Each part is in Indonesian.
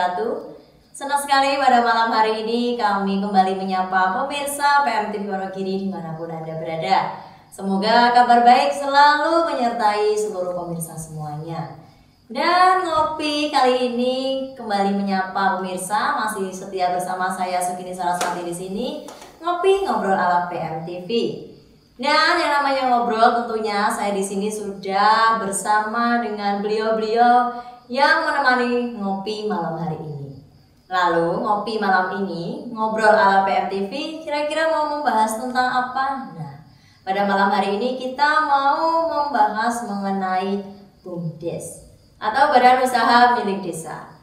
wabarakatuh. Senang sekali pada malam hari ini kami kembali menyapa pemirsa PMTV Wonogiri dimanapun Anda berada. Semoga kabar baik selalu menyertai seluruh pemirsa semuanya. Dan ngopi kali ini kembali menyapa pemirsa, masih setia bersama saya Sugini Saraswati di sini. Ngopi ngobrol ala PMTV. Dan yang namanya ngobrol tentunya saya di sini sudah bersama dengan beliau-beliau yang menemani ngopi malam hari ini. Lalu ngopi malam ini ngobrol ala PMTV kira-kira mau membahas tentang apa? Nah, pada malam hari ini kita mau membahas mengenai BUMDes atau Badan Usaha Milik Desa.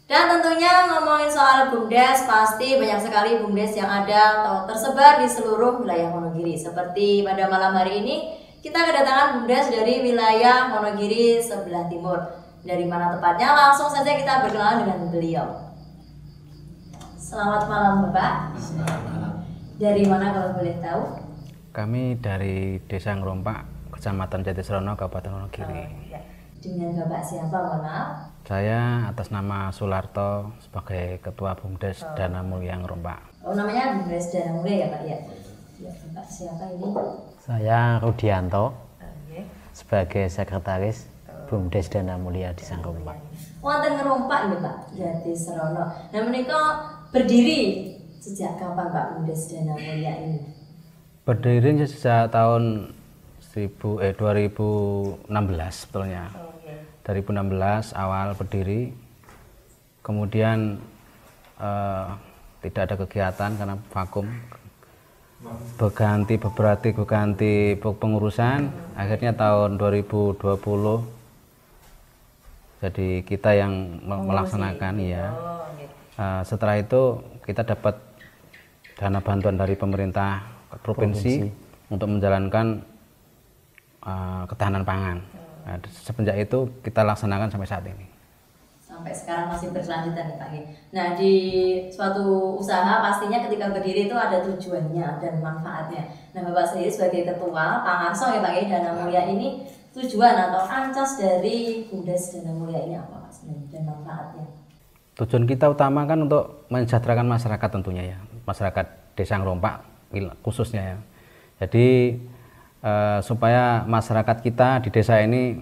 Dan tentunya ngomongin soal BUMDes, pasti banyak sekali BUMDes yang ada atau tersebar di seluruh wilayah Wonogiri. Seperti pada malam hari ini, kita kedatangan BUMDes dari wilayah Wonogiri sebelah timur. Dari mana tepatnya? Langsung saja kita berkenalan dengan beliau. Selamat malam Bapak. Selamat malam. Dari mana kalau boleh tahu? Kami dari Desa Ngerompak, Kecamatan Jatisrono, Kabupaten Wonogiri. Ya. Dengan Bapak siapa, mohon maaf? Saya atas nama Sularto sebagai Ketua BUMDes Dana Mulia Ngerompak. Oh, namanya BUMDes Dana Mulia ya Pak ya? Ya, Bapak siapa ini? Saya Rudianto Oke. sebagai Sekretaris BUMDes Dana Mulia di Ngerompak. Wonten Ngerompak ini Pak, Jatisrono. Nah, menika berdiri sejak kapan Pak BUMDes Dana Mulia ini? Berdiri sejak tahun 2016 sebetulnya. 2016 awal berdiri, kemudian tidak ada kegiatan karena vakum, berganti pengurusan, akhirnya tahun 2020 jadi kita yang melaksanakan ya. Setelah itu kita dapat dana bantuan dari pemerintah provinsi untuk menjalankan ketahanan pangan. Nah, semenjak itu kita laksanakan sampai saat ini. Sampai sekarang masih berkelanjutan ya Pak. Nah, di suatu usaha pastinya ketika berdiri itu ada tujuannya dan manfaatnya. Nah, Bapak sendiri sebagai ketua Pangarso ya Pak Dana Mulia ini, tujuan atau ancas dari BUMDes Dana Mulia ini apa Pak sebenarnya dan manfaatnya? Tujuan kita utama kan untuk mensejahterakan masyarakat tentunya ya, masyarakat Desa Ngerompak khususnya ya. Jadi supaya masyarakat kita di desa ini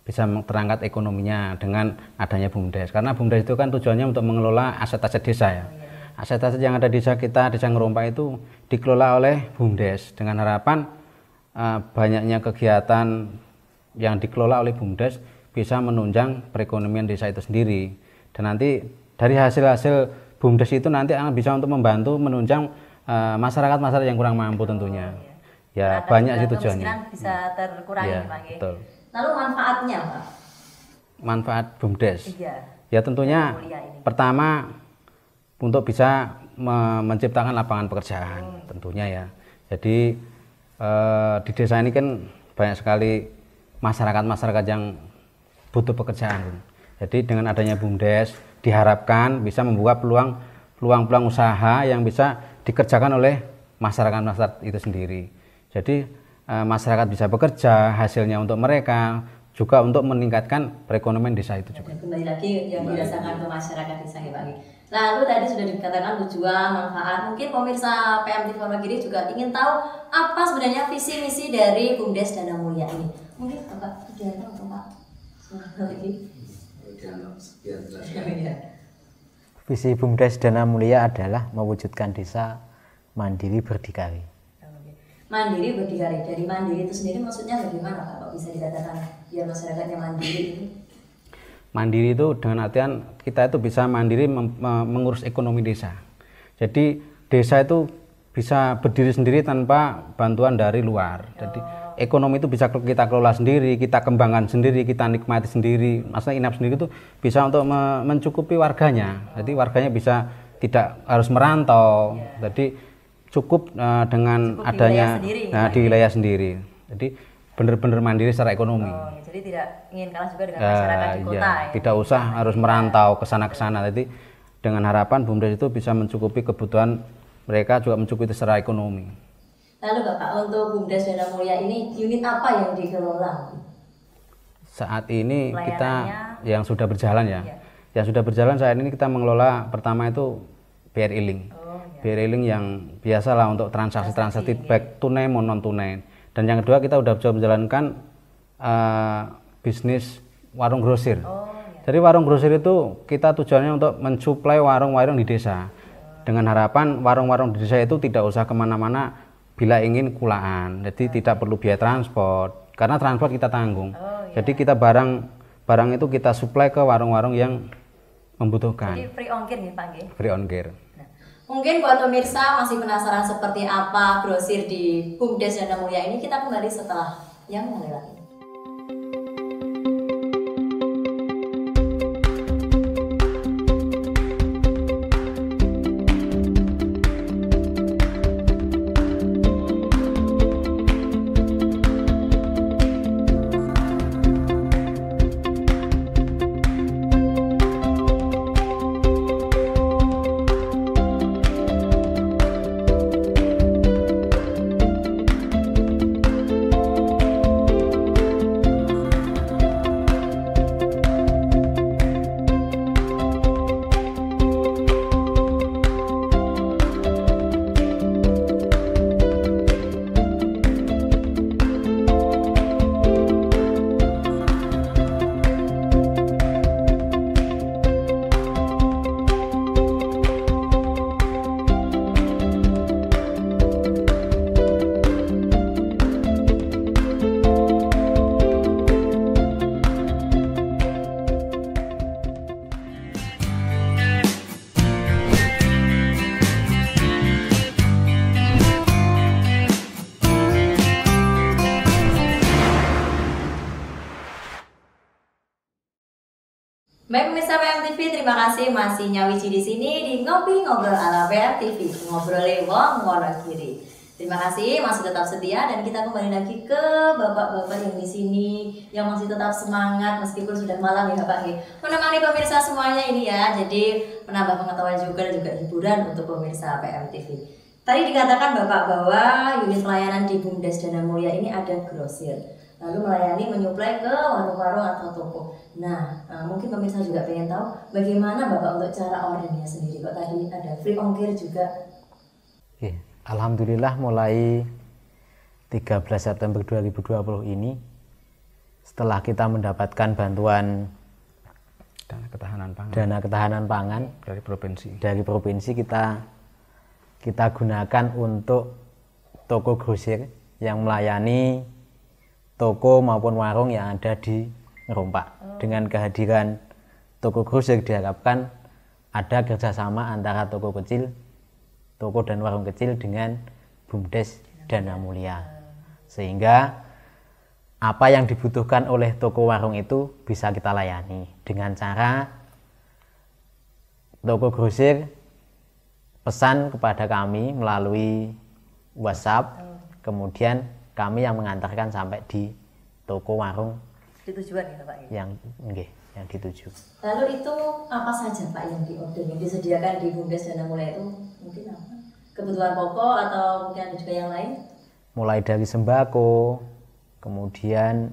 bisa terangkat ekonominya dengan adanya BUMDes. Karena BUMDes itu kan tujuannya untuk mengelola aset-aset desa ya. Aset-aset yang ada di desa kita, Desa Ngerompak itu dikelola oleh BUMDes dengan harapan banyaknya kegiatan yang dikelola oleh BUMDes bisa menunjang perekonomian desa itu sendiri. Dan nanti dari hasil-hasil BUMDes itu nanti akan bisa untuk membantu menunjang masyarakat-masyarakat yang kurang mampu tentunya. Ya, banyak sih tujuannya. Bisa terkurangi Ya, Pak. betul. Lalu manfaatnya Pak? Manfaat BUMDes. Iya. Ya tentunya pertama untuk bisa menciptakan lapangan pekerjaan tentunya ya. Jadi di desa ini kan banyak sekali masyarakat yang butuh pekerjaan. Jadi dengan adanya BUMDes diharapkan bisa membuka peluang usaha yang bisa dikerjakan oleh masyarakat itu sendiri. Jadi masyarakat bisa bekerja, hasilnya untuk mereka, juga untuk meningkatkan perekonomian desa itu juga. Dan kembali lagi yang dirasakan ke masyarakat desa ya Pak. Lalu tadi sudah dikatakan tujuan, manfaat. Mungkin pemirsa PMTV Wonogiri juga ingin tahu apa sebenarnya visi misi dari BUMDes Dana Mulia ini. Mungkin Bapak Rudianto atau Pak lagi. Visi BUMDes Dana Mulia adalah mewujudkan desa mandiri berdikari. Mandiri berdikari. Dari mandiri itu sendiri maksudnya bagaimana Pak? Kok bisa dikatakan biar masyarakatnya mandiri ini? Mandiri itu dengan artian kita itu bisa mandiri mengurus ekonomi desa. Jadi desa itu bisa berdiri sendiri tanpa bantuan dari luar. Jadi ekonomi itu bisa kita kelola sendiri, kita kembangkan sendiri, kita nikmati sendiri. Maksudnya inap sendiri itu bisa untuk mencukupi warganya. Jadi warganya bisa tidak harus merantau. Jadi cukup dengan adanya di wilayah sendiri. Jadi benar-benar mandiri secara ekonomi. Jadi tidak ingin kalah juga dengan masyarakat di kota ya. Tidak usah harus merantau ke sana. Jadi dengan harapan BUMDes itu bisa mencukupi kebutuhan mereka, juga mencukupi secara ekonomi. Lalu Bapak, untuk BUMDes Dana Mulia ini unit apa yang dikelola? Saat ini kita yang sudah berjalan ya. Yang sudah berjalan saat ini kita mengelola pertama itu BRI Link. BRI Link yang biasalah untuk transaksi baik tunai maupun non tunai. Dan yang kedua kita sudah menjalankan bisnis warung grosir. Jadi warung grosir itu kita tujuannya untuk mensuplai warung-warung di desa. Dengan harapan warung-warung di desa itu tidak usah kemana-mana bila ingin kulaan. Jadi tidak perlu biaya transport, karena transport kita tanggung. Jadi kita barang itu kita suplai ke warung-warung yang membutuhkan. Jadi free ongkir nih Pak nggih? Free ongkir. Nah, mungkin buat pemirsa masih penasaran seperti apa grosir di BUMDes Dana Mulia ini, kita kembali setelah yang melewati. Baik pemirsa PMTV, terima kasih masih nyawiji di sini di Ngopi Ngobrol ala PMTV, ngobrolin wong Wonogiri. Terima kasih masih tetap setia, dan kita kembali lagi ke bapak-bapak yang di sini yang masih tetap semangat meskipun sudah malam ya Pak, menemani pemirsa semuanya ini ya. Jadi menambah pengetahuan juga dan juga hiburan untuk pemirsa PMTV. Tadi dikatakan Bapak bahwa unit pelayanan di BUMDes Dana Mulia ini ada grosir, lalu melayani menyuplai ke warung-warung atau toko. Nah, mungkin pemirsa juga pengen tahu bagaimana Bapak untuk cara ordernya sendiri. Kok tadi ada free ongkir juga? Alhamdulillah mulai 13 September 2020 ini, setelah kita mendapatkan bantuan dana ketahanan pangan dari provinsi, kita gunakan untuk toko grosir yang melayani toko maupun warung yang ada di Ngerompak. Dengan kehadiran toko grosir diharapkan ada kerjasama antara toko dan warung kecil dengan BUMDes Dana Mulia, sehingga apa yang dibutuhkan oleh toko warung itu bisa kita layani dengan cara toko grosir pesan kepada kami melalui WhatsApp, kemudian kami yang mengantarkan sampai di toko warung Di tujuan ya Pak? Yang dituju. Lalu itu apa saja Pak yang diorder, yang disediakan di BUMDes Dana Mulia itu? Mungkin apa? Kebutuhan pokok atau mungkin ada juga yang lain? Mulai dari sembako, kemudian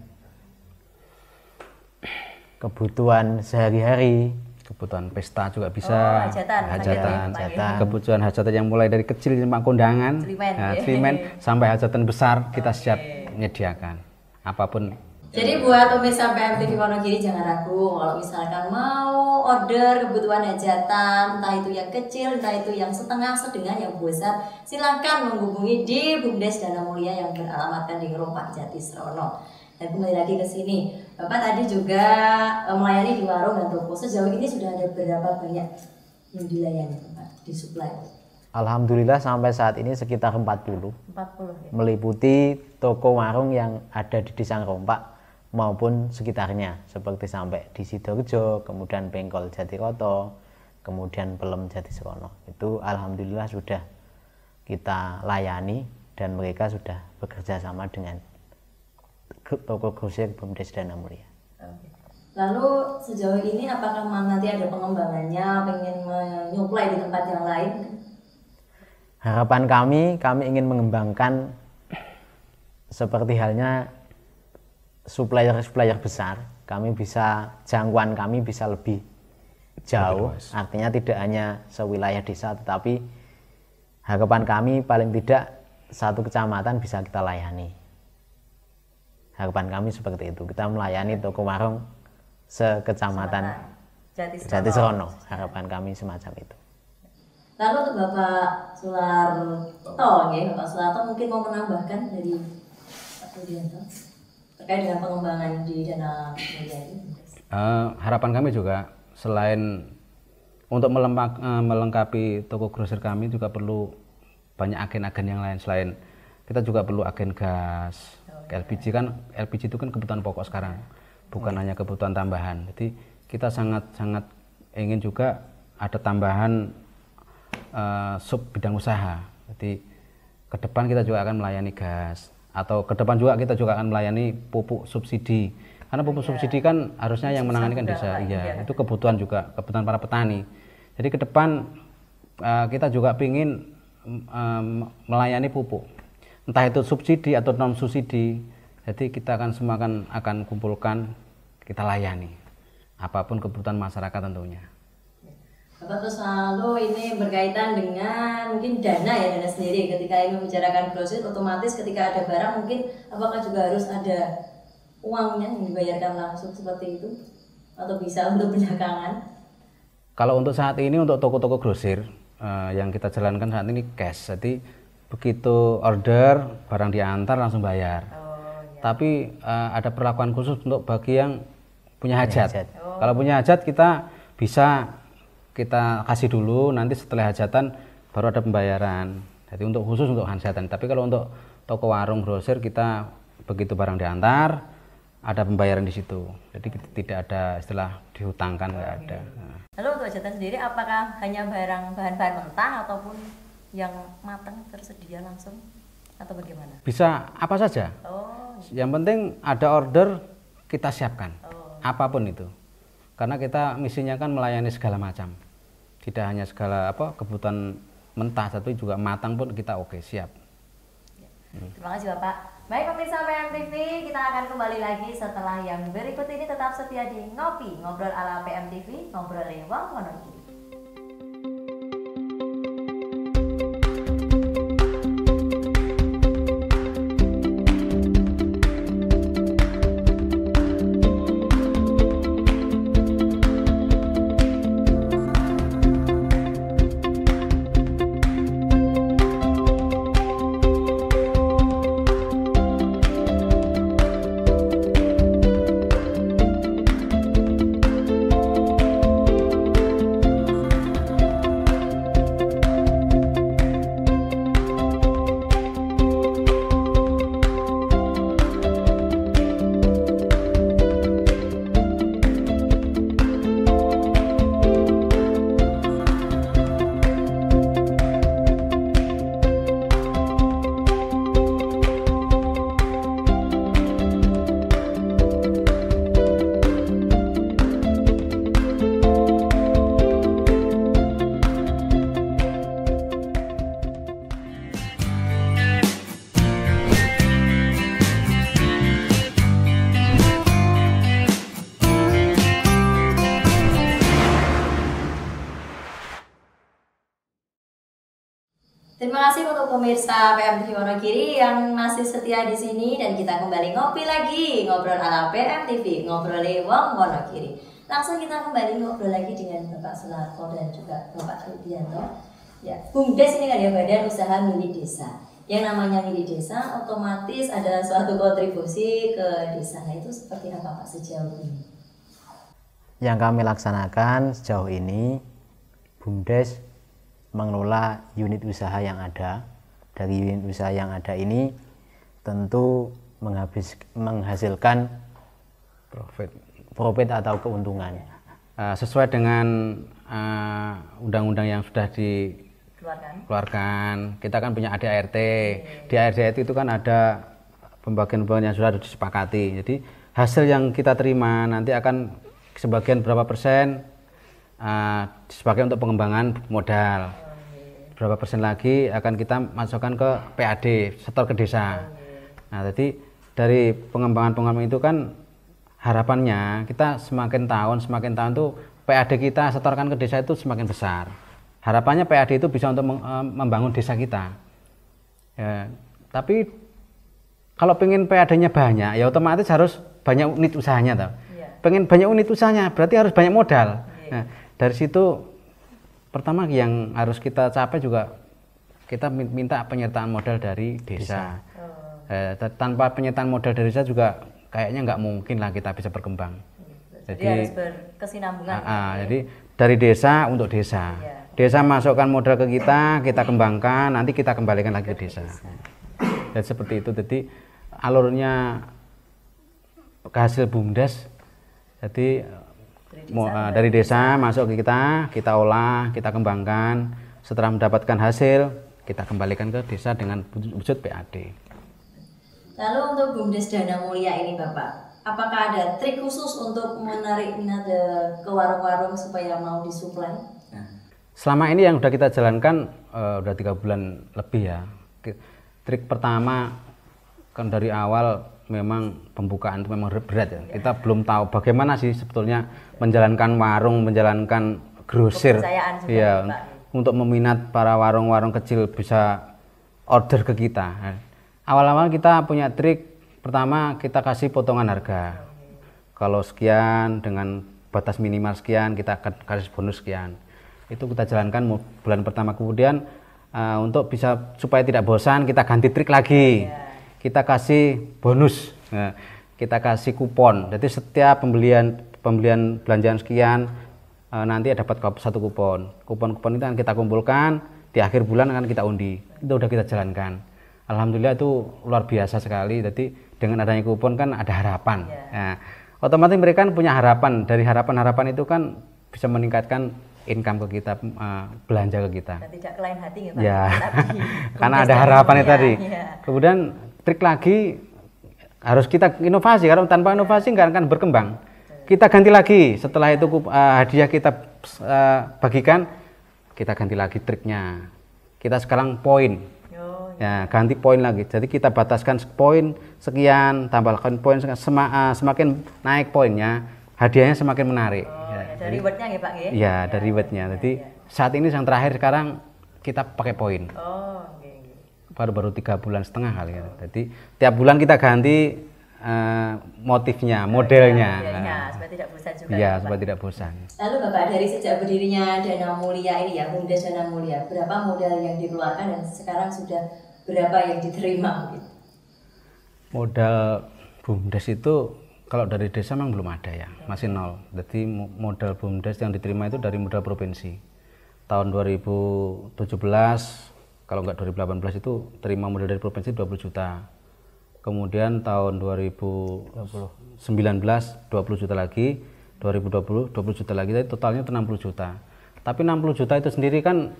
kebutuhan sehari-hari, kebutuhan pesta juga bisa, hajatan. Kebutuhan hajatan yang mulai dari kecil cuma kondangan, celimen, sampai hajatan besar kita siap menyediakan apapun. Jadi buat pemirsa PMTV Wonogiri jangan ragu kalau misalkan mau order kebutuhan hajatan, entah itu yang kecil, entah itu yang setengah, sedang, yang besar, silakan menghubungi di BUMDes Dana Mulia yang beralamatkan di Ngerompak, Jatisrono. Dan kembali lagi ke sini, Bapak tadi juga melayani di warung dan toko. Sejauh ini sudah ada berapa banyak yang dilayani Bapak, disuplai? Alhamdulillah sampai saat ini sekitar 40 ya? Meliputi toko warung yang ada di Desa Ngerompak maupun sekitarnya, seperti sampai di Sidoarjo, kemudian Bengkol Jatiroto, kemudian Pelem Jatisrono. Itu alhamdulillah sudah kita layani dan mereka sudah bekerja sama dengan toko grosir BUMDes Dana Mulia. Lalu sejauh ini apakah nanti ada pengembangannya, pengen menyuplai di tempat yang lain? Harapan kami ingin mengembangkan seperti halnya supplier besar. Jangkauan kami bisa lebih jauh, artinya tidak hanya sewilayah desa, tetapi harapan kami paling tidak satu kecamatan bisa kita layani. Harapan kami seperti itu, kita melayani toko warung sekecamatan Jatisrono. Harapan kami semacam itu. Lalu untuk Bapak Sularto, ya, Bapak Sularto mungkin mau menambahkan dari Pak Rudianto terkait dengan pengembangan di Danau Mulia ini. Harapan kami juga selain untuk melengkapi toko grosir kami juga perlu banyak agen-agen yang lain. Selain kita juga perlu agen gas, LPG kan, LPG itu kan kebutuhan pokok sekarang, bukan hanya kebutuhan tambahan. Jadi kita sangat ingin juga ada tambahan sub bidang usaha. Jadi ke depan kita juga akan melayani gas, atau ke depan juga kita juga akan melayani pupuk subsidi. Karena pupuk subsidi kan harusnya yang menangani kan desa, iya. Itu kebutuhan juga, kebutuhan para petani. Jadi ke depan kita juga ingin melayani pupuk, entah itu subsidi atau non subsidi. Jadi kita akan semua akan kumpulkan, kita layani apapun kebutuhan masyarakat tentunya. Bapak, terus lalu ini berkaitan dengan mungkin dana sendiri. Ketika ini membicarakan grosir, otomatis ketika ada barang mungkin apakah juga harus ada uangnya yang dibayarkan langsung seperti itu, atau bisa untuk belakangan? Kalau untuk saat ini untuk toko-toko grosir yang kita jalankan saat ini cash. Jadi begitu order barang diantar langsung bayar. Tapi ada perlakuan khusus untuk bagi yang punya hajat. Kalau punya hajat kita bisa kita kasih dulu, nanti setelah hajatan baru ada pembayaran. Jadi untuk khusus untuk hajatan. Tapi kalau untuk toko warung grosir kita begitu barang diantar ada pembayaran di situ. Jadi tidak ada istilah dihutangkan, nggak ada. Lalu untuk hajatan sendiri apakah hanya barang bahan-bahan mentah ataupun yang matang tersedia langsung atau bagaimana? Bisa apa saja. Yang penting ada order kita siapkan. Apapun itu. Karena kita misinya kan melayani segala macam. Tidak hanya segala kebutuhan mentah, tapi juga matang pun kita siap. Terima kasih Bapak. Baik pemirsa PMTV, kita akan kembali lagi setelah yang berikut ini. Tetap setia di Ngopi, ngobrol ala PMTV, ngobrol lewat Wonogiri. Terima kasih untuk pemirsa PMTV Wonogiri yang masih setia di sini, dan kita kembali ngopi lagi, ngobrol ala PMTV, ngobrol lewat Wonogiri. Langsung kita kembali ngobrol lagi dengan Bapak Sularto dan juga Bapak Rudianto. Ya, BUMDes ini kan ya, badan usaha milik desa. Yang namanya milik desa otomatis ada suatu kontribusi ke desa. Nah, itu seperti apa Pak sejauh ini? Yang kami laksanakan sejauh ini, BUMDes mengelola unit usaha yang ada. Dari unit usaha yang ada ini tentu menghasilkan profit atau keuntungan. Sesuai dengan undang-undang yang sudah dikeluarkan, kita kan punya ADART. Di ADART itu kan ada pembagian-pembagian yang sudah disepakati. Jadi hasil yang kita terima nanti akan sebagian berapa persen sebagai untuk pengembangan modal. Berapa persen lagi akan kita masukkan ke PAD, setor ke desa. Nah, jadi dari pengembangan itu kan harapannya kita semakin tahun tuh PAD kita setorkan ke desa itu semakin besar. Harapannya PAD itu bisa untuk membangun desa kita. Ya, tapi kalau pengen PAD-nya banyak, ya otomatis harus banyak unit usahanya, toh. Pengen banyak unit usahanya, berarti harus banyak modal. Nah, dari situ pertama yang harus kita capai juga kita minta penyertaan modal dari desa. Tanpa penyertaan modal dari desa juga kayaknya nggak mungkin lah kita bisa berkembang. Jadi harus berkesinambungan. Jadi dari desa untuk desa. Desa masukkan modal ke kita kembangkan, nanti kita kembalikan lagi ke desa. Dan seperti itu, jadi alurnya hasil BUMDes, jadi dari desa masuk ke kita olah, kita kembangkan. Setelah mendapatkan hasil, kita kembalikan ke desa dengan wujud PAD. Lalu untuk BUMDes Dana Mulia ini Bapak, apakah ada trik khusus untuk menarik minat ke warung-warung supaya mau disuplai? Selama ini yang sudah kita jalankan udah 3 bulan lebih ya. Trik pertama kan dari awal memang pembukaan itu memang berat ya. Kita belum tahu bagaimana sih sebetulnya menjalankan warung, menjalankan grosir. Ya, untuk meminat para warung-warung kecil bisa order ke kita. Awal-awal kita punya trik, pertama kita kasih potongan harga. Kalau sekian dengan batas minimal sekian, kita akan kasih bonus sekian. Itu kita jalankan bulan pertama. Kemudian untuk bisa supaya tidak bosan, kita ganti trik lagi. Kita kasih bonus, kita kasih kupon. Jadi setiap pembelian belanjaan sekian nanti dapat 1 kupon. Kupon-kupon itu akan kita kumpulkan, di akhir bulan akan kita undi. Itu udah kita jalankan. Alhamdulillah itu luar biasa sekali. Jadi dengan adanya kupon kan ada harapan. Nah, otomatis mereka punya harapan. Dari harapan-harapan itu kan bisa meningkatkan income ke kita, belanja ke kita. Dan tidak kelain hati ya Pak. Ya, karena ada harapannya tadi. Kemudian trik lagi harus kita inovasi, karena tanpa inovasi nggak akan berkembang. Kita ganti lagi, setelah itu hadiah kita bagikan, kita ganti lagi triknya. Kita sekarang poin. Ya, ganti poin lagi. Jadi kita bataskan poin sekian, tambahkan poin semakin naik poinnya, hadiahnya semakin menarik. Dari rewardnya ya Pak ya? Iya, dari rewardnya. Jadi saat ini yang terakhir sekarang kita pakai poin. Baru 3,5 bulan kali ya. Jadi tiap bulan kita ganti motifnya, modelnya. Supaya tidak bosan juga. Iya, supaya tidak bosan. Lalu Bapak, dari sejak berdirinya Dana Mulia ini ya, BUMDes Dana Mulia, berapa modal yang dikeluarkan dan sekarang sudah berapa yang diterima? Modal BUMDes itu kalau dari desa memang belum ada ya, masih nol. Jadi modal BUMDes yang diterima itu dari modal provinsi. Tahun 2017, kalau enggak 2018 itu terima modal dari provinsi 20 juta. Kemudian tahun 2019 20 juta lagi, 2020 20 juta lagi, jadi totalnya itu 60 juta. Tapi 60 juta itu sendiri kan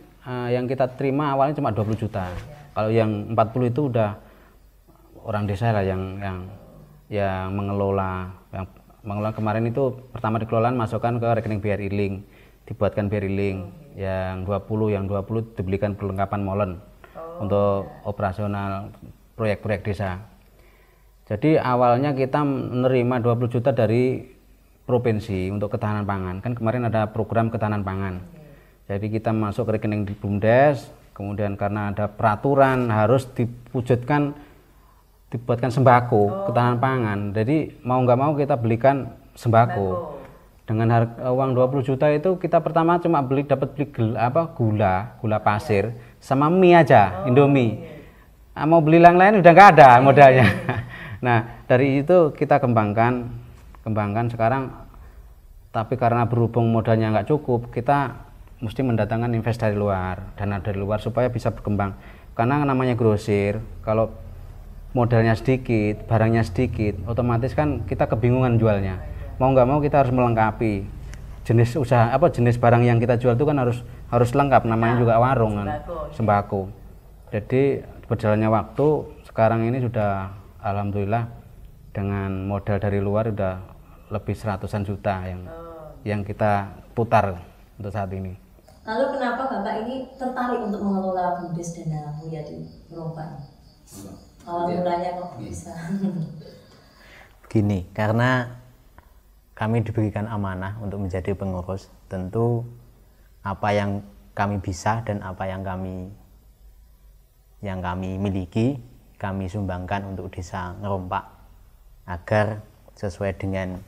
yang kita terima awalnya cuma 20 juta. Kalau yang 40 itu udah orang desa lah yang mengelola. Yang mengelola kemarin itu pertama dikelolaan masukkan ke rekening BRI Link, dibuatkan BRI Link. Yang 20 dibelikan perlengkapan molen untuk operasional proyek-proyek desa. Jadi awalnya kita menerima 20 juta dari provinsi untuk ketahanan pangan. Kan kemarin ada program ketahanan pangan. Jadi kita masuk ke rekening di BUMDes, kemudian karena ada peraturan harus dibuatkan sembako, ketahanan pangan. Jadi mau nggak mau kita belikan sembako. Dengan harga uang 20 juta itu kita pertama cuma dapat beli gula pasir sama mie aja, Indomie. Mau beli yang lain udah nggak ada modalnya. Nah, dari itu kita kembangkan sekarang. Tapi karena berhubung modalnya nggak cukup, kita mesti mendatangkan investasi dari luar, dana dari luar supaya bisa berkembang. Karena namanya grosir, kalau modalnya sedikit, barangnya sedikit, otomatis kan kita kebingungan jualnya. Mau nggak mau kita harus melengkapi jenis usaha jenis barang yang kita jual itu kan harus lengkap, namanya juga warung kan, sembako. Jadi berjalannya waktu sekarang ini sudah alhamdulillah dengan modal dari luar udah lebih 100-an juta yang kita putar untuk saat ini. Lalu kenapa Bapak ini tertarik untuk mengelola BUMDes Dana Mulia di Rompak? Awal mulanya kok bisa? Gini, karena kami diberikan amanah untuk menjadi pengurus, tentu apa yang kami bisa dan apa yang kami miliki kami sumbangkan untuk desa Ngerompak agar sesuai dengan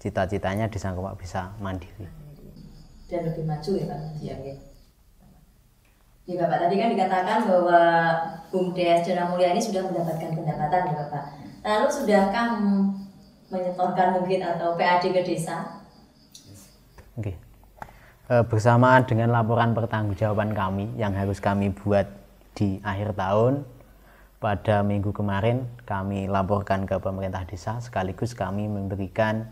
cita-citanya desa Ngerompak bisa mandiri dan lebih maju ya Pak. Ya, ya Bapak, tadi kan dikatakan bahwa BUMDes Dana Mulia ini sudah mendapatkan pendapatan ya Bapak. Lalu sudahkah menyetorkan mungkin atau PAD ke desa? Oke. Bersamaan dengan laporan pertanggungjawaban kami yang harus kami buat di akhir tahun, pada minggu kemarin kami laporkan ke pemerintah desa sekaligus kami memberikan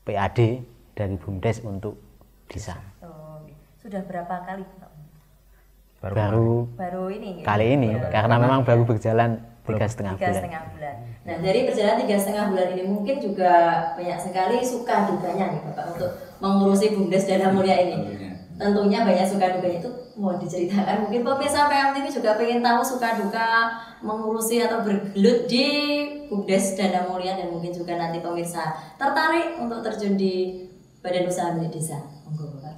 PAD dari BUMDes untuk desa. Oh, sudah berapa kali Pak? Baru ini kali ini karena memang baru berjalan 3,5 bulan. Nah, dari berjalan 3,5 bulan ini mungkin juga banyak sekali suka dukanya nih Bapak untuk mengurusi BUMDes Dana Mulia ini. Tentunya banyak suka dukanya, itu mau diceritakan. Mungkin pemirsa PMTV juga pengen tahu suka duka mengurusi atau bergelut di BUMDes Dana Mulia, dan mungkin juga nanti pemirsa tertarik untuk terjun di Badan Usaha Milik Desa. Monggo Bapak.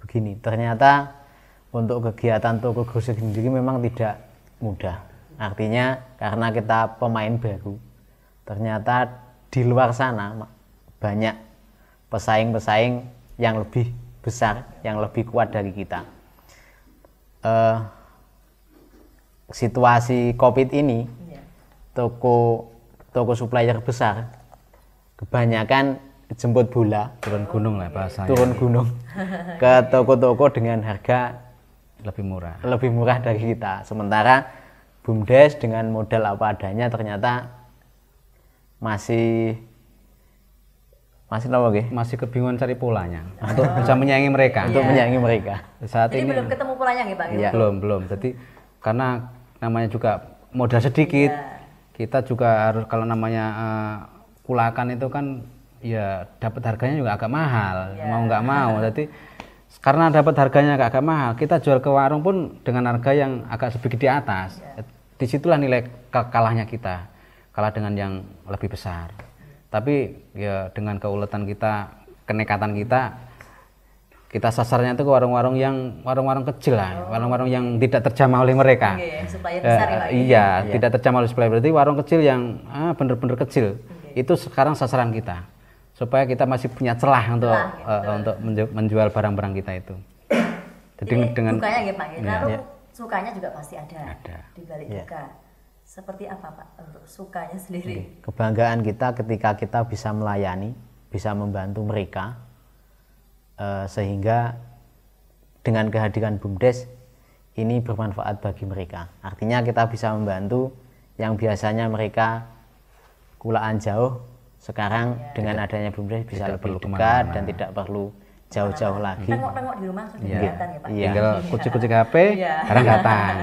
Begini, ternyata untuk kegiatan toko grosir sendiri memang tidak mudah. Artinya karena kita pemain baru, ternyata di luar sana banyak pesaing-pesaing yang lebih besar, yang lebih kuat dari kita. Situasi COVID ini, toko supplier besar kebanyakan jemput bola, turun gunung lah bahasanya, turun gunung ke toko-toko dengan harga lebih murah dari kita. Sementara BUMDes dengan modal apa adanya ternyata masih kebingungan cari polanya untuk bisa menyaingi mereka. Saat Jadi ini belum ketemu polanya nggih Pak? Ya. Belum. Jadi karena namanya juga modal sedikit, kita juga harus, kalau namanya kulakan itu kan ya dapat harganya juga agak mahal, mau nggak mau. Jadi karena dapat harganya agak mahal, kita jual ke warung pun dengan harga yang agak sedikit di atas. Disitulah nilai kalahnya kita, kalah dengan yang lebih besar. Tapi ya dengan keuletan kita, kenekatan kita sasarnya itu ke warung-warung kecil lah, warung-warung yang tidak terjamah oleh mereka. Supplier besar ya Pak? Iya, tidak terjamah oleh supplier, berarti warung kecil yang benar-benar kecil. Itu sekarang sasaran kita, supaya kita masih punya celah untuk menjual barang-barang kita itu. Jadi dengan dukanya ya Pak, lalu sukanya juga pasti ada. Di balik duka. Seperti apa Pak untuk sukanya sendiri? Kebanggaan kita ketika kita bisa melayani, bisa membantu mereka, sehingga dengan kehadiran BUMDes ini bermanfaat bagi mereka. Artinya kita bisa membantu yang biasanya mereka kulaan jauh, sekarang dengan adanya BUMDes bisa lebih dekat dan tidak perlu jauh-jauh lagi. Tengok-tengok di rumah sudah kelihatan ya Pak? Tinggal kucing-kucing HP, sekarang datang.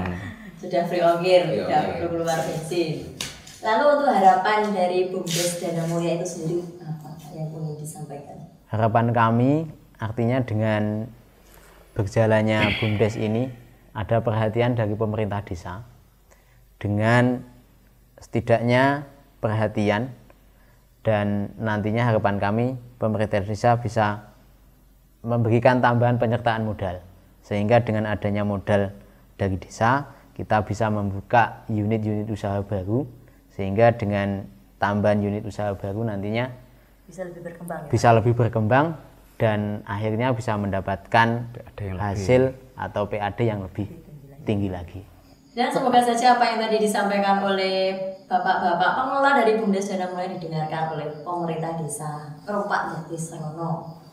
Sudah free ongkir, tidak perlu keluar bensin. Lalu untuk harapan dari BUMDes Dana Mulia itu sendiri apa yang ingin disampaikan? Harapan kami artinya dengan berjalannya BUMDes ini ada perhatian dari pemerintah desa, dengan setidaknya perhatian, dan nantinya harapan kami pemerintah desa bisa memberikan tambahan penyertaan modal, sehingga dengan adanya modal dari desa kita bisa membuka unit-unit usaha baru, sehingga dengan tambahan unit usaha baru nantinya bisa lebih berkembang dan akhirnya bisa mendapatkan hasil atau PAD yang lebih tinggi lagi. Dan semoga saja apa yang tadi disampaikan oleh bapak-bapak pengelola dari BUMDes Dana Mulia didengarkan oleh pemerintah desa Ngerompak Jatisrono.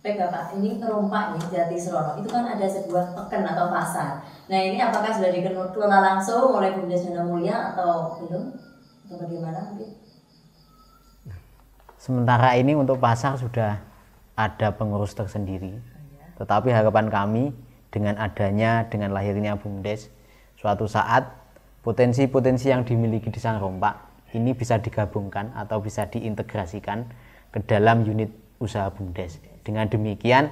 Baik Bapak, ini Ngerompak nih Jatisrono itu kan ada sebuah peken atau pasar. Nah ini apakah sudah dikelola langsung oleh BUMDes Dana Mulia atau belum? Atau bagaimana mungkin? Sementara ini untuk pasar sudah ada pengurus tersendiri. Tetapi harapan kami dengan lahirnya BUMDes, suatu saat potensi-potensi yang dimiliki di Ngerompak ini bisa digabungkan atau bisa diintegrasikan ke dalam unit usaha BUMDes. Dengan demikian,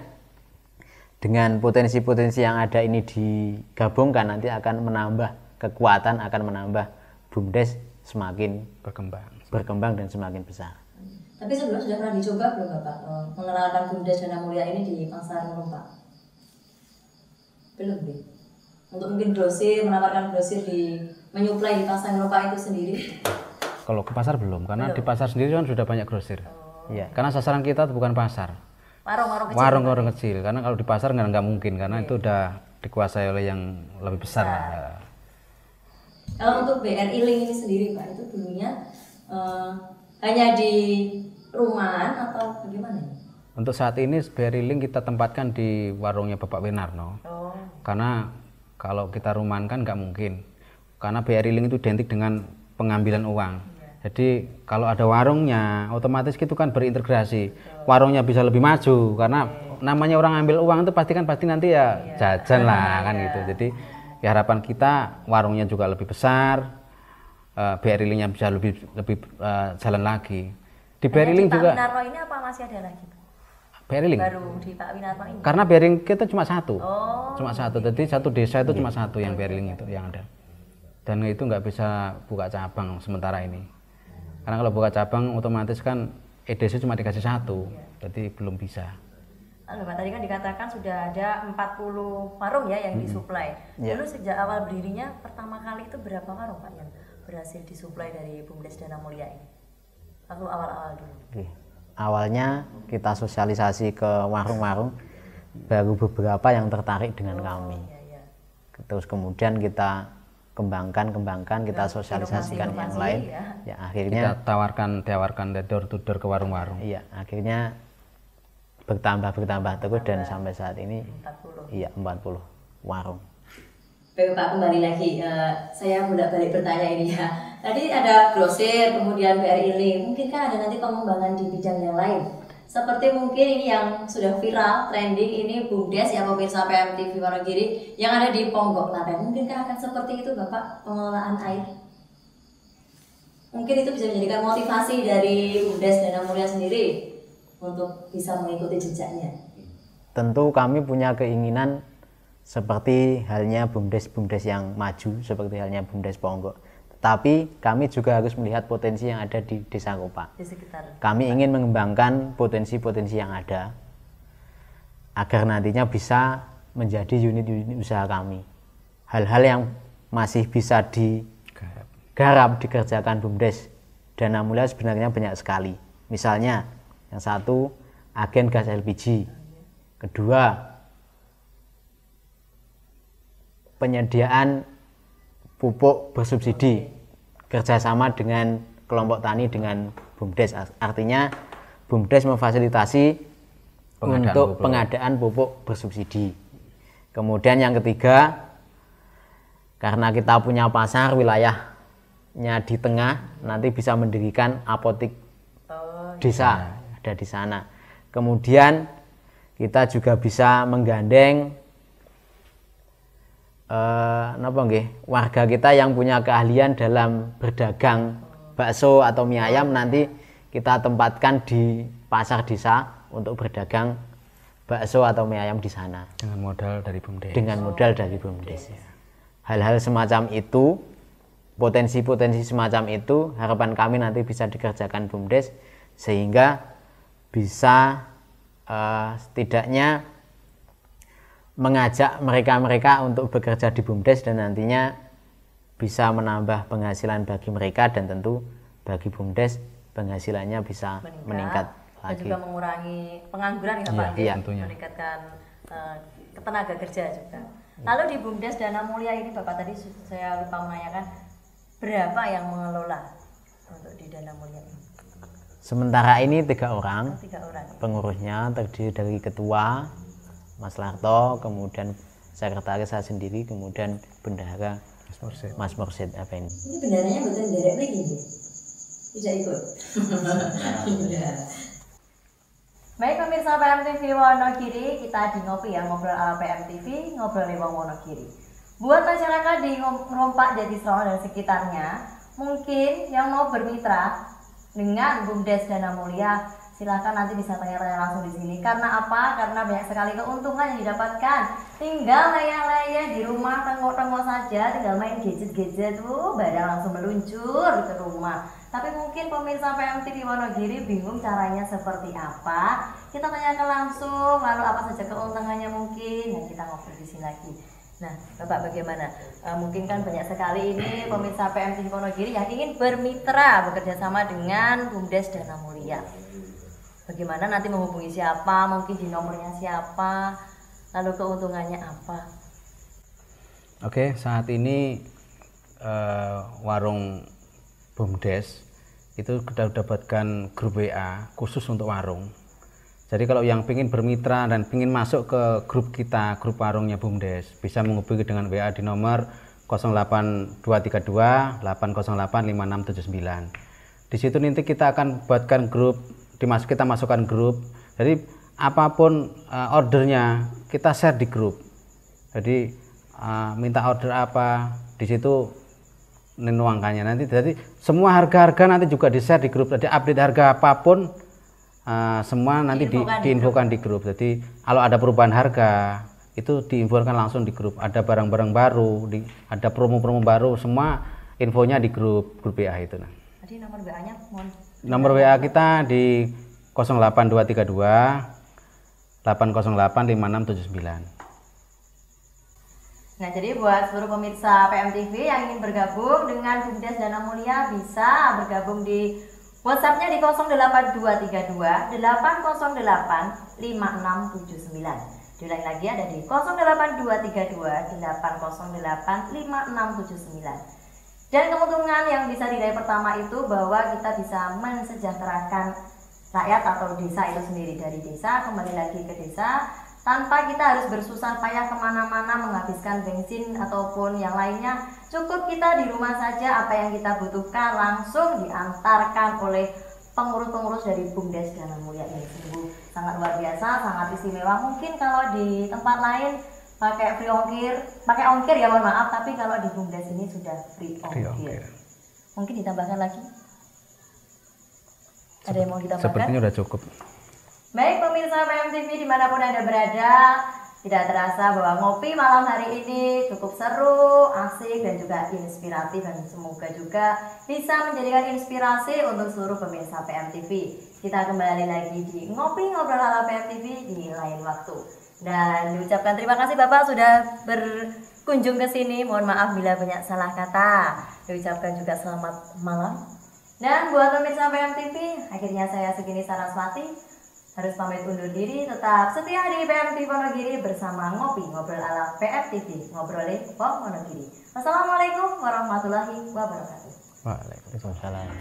dengan potensi-potensi yang ada ini digabungkan, nanti akan menambah kekuatan, akan menambah BUMDes semakin berkembang dan semakin besar. Tapi sebelum sudah pernah dicoba belum Bapak mengenalkan BUMDes Dana Mulia ini di pasar Ngerumpak? Belum deh. Untuk mungkin grosir, menawarkan grosir menyuplai di pasar Ngerumpak itu sendiri? Kalau ke pasar belum, karena di pasar sendiri kan sudah banyak grosir. Iya. Karena sasaran kita itu bukan pasar, Warung-warung kecil. warung-warung kecil. Karena kalau di pasar nggak mungkin, karena itu udah dikuasai oleh yang lebih besar lah. Kalau untuk BRI Link ini sendiri Pak, itu dulunya hanya di rumahan atau bagaimana? Untuk saat ini BRI Link kita tempatkan di warungnya Bapak Winarno. Oh. Karena kalau kita rumahan kan nggak mungkin. Karena BRI Link itu identik dengan pengambilan uang. Jadi kalau ada warungnya, otomatis itu kan berintegrasi. Warungnya bisa lebih maju karena namanya orang ambil uang itu pasti nanti ya jajan lah kan gitu. Jadi ya harapan kita warungnya juga lebih besar, BRI Link-nya bisa lebih jalan lagi. Di BRI Link juga. Pak Winarno ini apa masih ada lagi? BRI Link. Baru di Pak Winarno ini. Karena BRI Link kita cuma satu. Oh. Cuma satu. Jadi satu desa itu cuma satu yang BRI Link itu yang ada. Dan itu nggak bisa buka cabang sementara ini. Karena kalau buka cabang otomatis kan EDC cuma dikasih satu. Jadi belum bisa. Lalu Pak, tadi kan dikatakan sudah ada 40 warung ya yang disuplai. Dulu sejak awal berdirinya pertama kali itu berapa warung Pak yang berhasil disuplai dari BUMDes Dana Mulia ini? Waktu awal-awal dulu. Oke. Awalnya kita sosialisasi ke warung-warung, baru beberapa yang tertarik dengan kami. Iya. Terus kemudian kita kembangkan, kita sosialisasikan yang lain. Ya akhirnya Kita tawarkan door to door ke warung-warung. iya, akhirnya bertambah terus dan sampai saat ini 40. iya 40 warung. Baik Pak, kembali lagi. Saya bolak-balik bertanya ini ya. Tadi ada grosir, kemudian BRI Link. Mungkinkah ada nanti pengembangan di bidang yang lain? Seperti mungkin ini yang sudah viral, trending ini BUMDes ya pemirsa PMTV Wonogiri yang ada di Ponggok Klaten. Mungkinkah akan seperti itu Bapak pengelolaan air? Mungkin itu bisa menjadikan motivasi dari BUMDes Dana Mulia sendiri untuk bisa mengikuti jejaknya. Tentu kami punya keinginan seperti halnya BUMDes yang maju, seperti halnya BUMDes Ponggok. Tetapi kami juga harus melihat potensi yang ada di Desa Ngerumpak. Di sekitar. Kami ingin mengembangkan potensi-potensi yang ada agar nantinya bisa menjadi unit-unit usaha kami. Hal-hal yang masih bisa digarap, dikerjakan BUMDes Dana Mulia sebenarnya banyak sekali. Misalnya yang satu, agen gas LPG. Kedua, penyediaan pupuk bersubsidi kerjasama dengan kelompok tani dengan BUMDes. Artinya BUMDes memfasilitasi pengadaan pupuk bersubsidi. Kemudian yang ketiga, karena kita punya pasar wilayahnya di tengah, nanti bisa mendirikan apotik desa ada di sana. Kemudian kita juga bisa menggandeng warga kita yang punya keahlian dalam berdagang bakso atau mie ayam, nanti kita tempatkan di pasar desa untuk berdagang bakso atau mie ayam di sana Dengan modal dari BUMDes. Ya. Hal-hal semacam itu, potensi-potensi semacam itu harapan kami nanti bisa dikerjakan BUMDes sehingga bisa setidaknya mengajak mereka untuk bekerja di BUMDes dan nantinya bisa menambah penghasilan bagi mereka dan tentu bagi BUMDes penghasilannya bisa meningkat dan lagi. juga mengurangi pengangguran ya Pak, Iya, tentunya. meningkatkan tenaga kerja juga. Lalu di BUMDes Dana Mulia ini Bapak tadi saya lupa menanyakan berapa yang mengelola untuk di Dana Mulia ini? Sementara ini 3 orang 3 orang. pengurusnya, terdiri dari ketua Mas Larto, kemudian sekretaris saya sendiri, kemudian bendahara Mas Mursid Effendi. Ini bendaranya bukan derek lagi ya? Tidak ikut. Baik pemirsa PMTV Wonogiri, kita di ngopi ya, ngobrol ala PMTV, ngobrol lewat Wonogiri. Buat masyarakat di Ngerumpak, Jatisrongo dan sekitarnya, mungkin yang mau bermitra dengan BUMDes Dana Mulia, silakan nanti bisa tanya-tanya langsung di sini. Karena apa? Karena banyak sekali keuntungan yang didapatkan. Tinggal leyeh-leyeh di rumah, tengok-tengok saja, tinggal main gadget-gadget, barang langsung meluncur ke rumah. Tapi mungkin pemirsa PMTV Wonogiri bingung caranya seperti apa. Kita tanyakan langsung, lalu apa saja keuntungannya mungkin, ya kita ngobrol di sini lagi. Nah, Bapak bagaimana? Mungkin kan banyak sekali ini pemirsa PMTV Wonogiri yang ingin bermitra bekerja sama dengan BUMDes Dana Mulia. Bagaimana nanti menghubungi siapa, mungkin di nomornya siapa, lalu keuntungannya apa? Oke, saat ini warung BUMDes itu sudah dapatkan grup WA khusus untuk warung. Jadi kalau yang ingin bermitra dan ingin masuk ke grup kita, grup warungnya BUMDes, bisa menghubungi dengan WA di nomor 08232 808 5679. Di situ nanti kita akan buatkan grup, kita masukkan grup. Jadi apapun ordernya kita share di grup. Jadi minta order apa, di situ menuangkannya nanti. Jadi semua harga-harga nanti juga di-share di grup. Jadi update harga apapun semua nanti diinfokan di grup. Jadi kalau ada perubahan harga itu diinfokan langsung di grup. Ada barang-barang baru, ada promo-promo baru, semua infonya di grup WA itu. Nah. Tadi nomor WA-nya Nomor WA kita di 08232 808 5679. Nah, jadi buat seluruh pemirsa PMTV yang ingin bergabung dengan BUMDes Dana Mulia bisa bergabung di WhatsApp-nya di 08232 808 5679. Diulangi lagi ada di 08232 808 5679. Dan keuntungan yang bisa diraih pertama itu bahwa kita bisa mensejahterakan rakyat atau desa itu sendiri, dari desa kembali lagi ke desa tanpa kita harus bersusah payah kemana-mana menghabiskan bensin ataupun yang lainnya. Cukup kita di rumah saja, apa yang kita butuhkan langsung diantarkan oleh pengurus-pengurus dari BUMDes Dana Mulia ini. Sungguh sangat luar biasa, sangat istimewa. Mungkin kalau di tempat lain pakai ongkir ya, mohon maaf, tapi kalau di BUMDes ini sudah free ongkir. Mungkin ditambahkan lagi? Ada yang mau ditambahkan? Sepertinya sudah cukup. Baik pemirsa PMTV dimanapun Anda berada, tidak terasa bahwa ngopi malam hari ini cukup seru, asik dan juga inspiratif, dan semoga juga bisa menjadikan inspirasi untuk seluruh pemirsa PMTV. Kita kembali lagi di Ngopi Ngobrol ala PMTV di lain waktu. Dan diucapkan terima kasih Bapak sudah berkunjung ke sini. Mohon maaf bila banyak salah kata. Diucapkan juga selamat malam. Dan buat pemirsa PMTV, akhirnya saya Sugini Saraswati harus pamit undur diri. Tetap setia di PMTV Wonogiri bersama Ngopi Ngobrol ala PMTV, ngobrolin Pom Wonogiri. Wassalamualaikum warahmatullahi wabarakatuh. Waalaikumsalam.